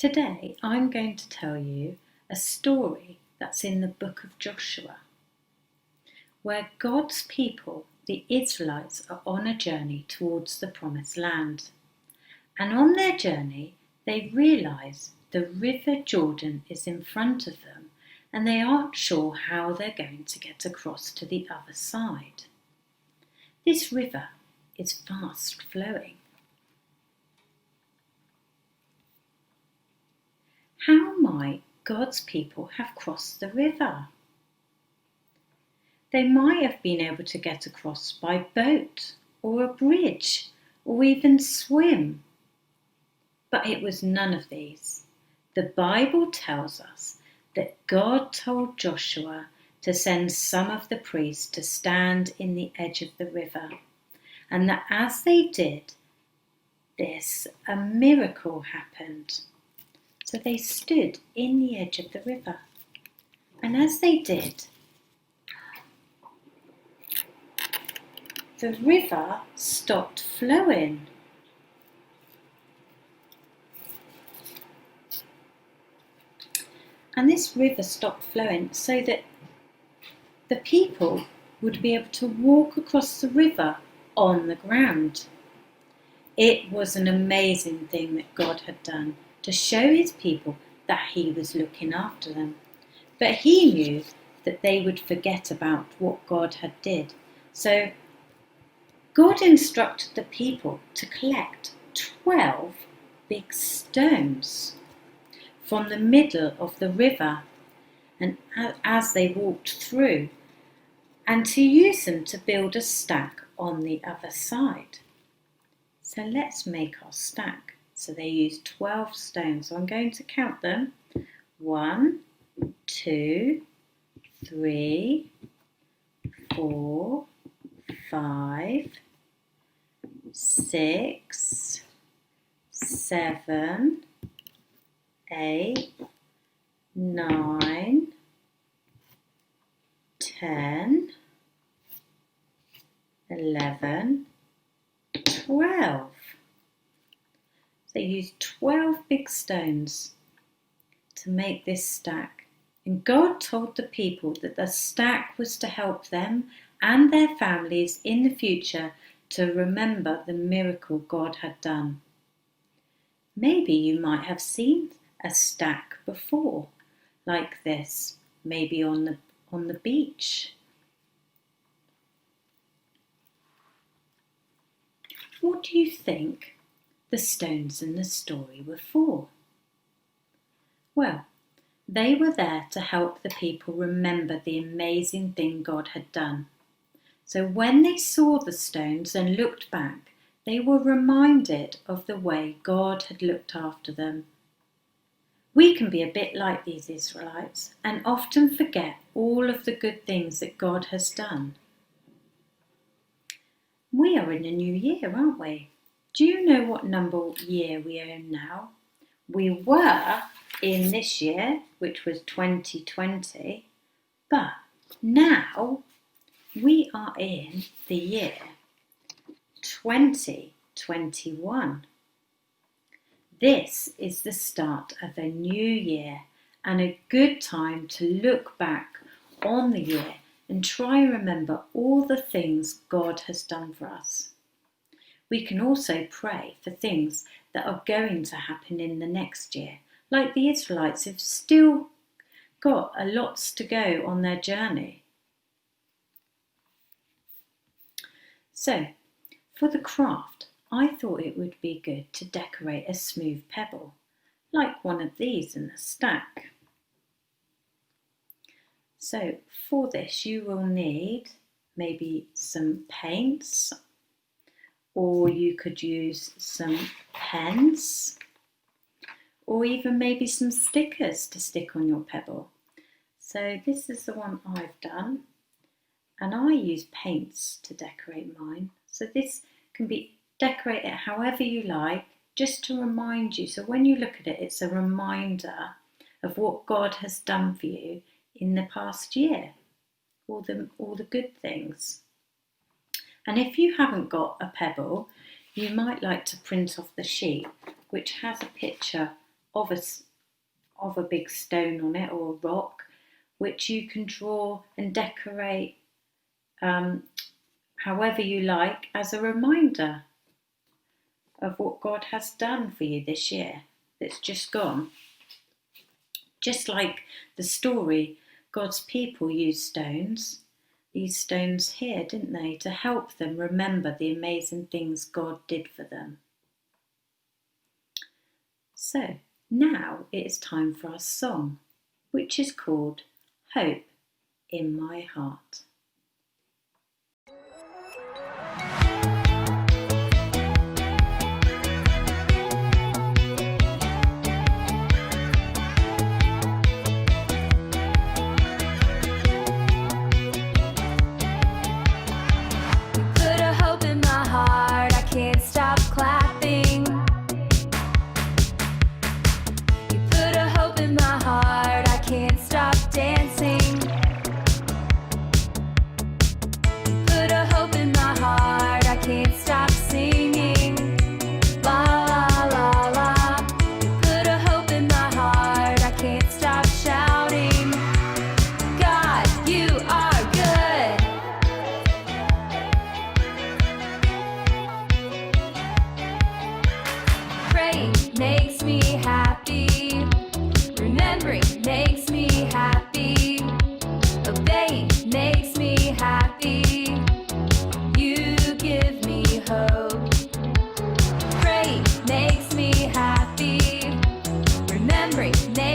Today I'm going to tell you a story that's in the book of Joshua, where God's people, the Israelites, are on a journey towards the promised land. And on their journey, they realise the river Jordan is in front of them and they aren't sure how they're going to get across to the other side. This river is fast flowing. How might God's people have crossed the river? They might have been able to get across by boat or a bridge or even swim. But it was none of these. The Bible tells us that God told Joshua to send some of the priests to stand in the edge of the river, and that as they did this, a miracle happened. So they stood in the edge of the river, and as they did, the river stopped flowing. And this river stopped flowing so that the people would be able to walk across the river on the ground. It was an amazing thing that God had done to show his people that he was looking after them. But he knew that they would forget about what God had did. So God instructed the people to collect 12 big stones from the middle of the river, and as they walked through, and to use them to build a stack on the other side. So let's make our stack. So they used 12 stones. So I'm going to count them. 1, 2, 3, 4, 5, 6, 7, 8, 9, 10, 11, 12. They used 12 big stones to make this stack. And God told the people that the stack was to help them and their families in the future to remember the miracle God had done. Maybe you might have seen a stack before, like this, maybe on the beach. What do you think the stones in the story were for? Well, they were there to help the people remember the amazing thing God had done. So when they saw the stones and looked back, they were reminded of the way God had looked after them. We can be a bit like these Israelites and often forget all of the good things that God has done. We are in a new year, aren't we? Do you know what number year we are in now? We were in this year, which was 2020, but now we are in the year 2021. This is the start of a new year and a good time to look back on the year and try and remember all the things God has done for us. We can also pray for things that are going to happen in the next year, like the Israelites have still got a lots to go on their journey. So, for the craft, I thought it would be good to decorate a smooth pebble, like one of these in the stack. So for this you will need maybe some paints, or you could use some pens, or even maybe some stickers to stick on your pebble. So this is the one I've done, and I use paints to decorate mine. So this can be decorate it however you like, just to remind you. So when you look at it, it's a reminder of what God has done for you in the past year, all the good things. And if you haven't got a pebble, you might like to print off the sheet, which has a picture of a big stone on it, or a rock, which you can draw and decorate however you like, as a reminder of what God has done for you this year that's just gone. Just like the story, God's people used stones, these stones here, didn't they, to help them remember the amazing things God did for them. So now it is time for our song, which is called Hope in My Heart. Makes me happy. Remembering makes me happy. Obeying makes me happy. You give me hope. Praying makes me happy. Remembering makes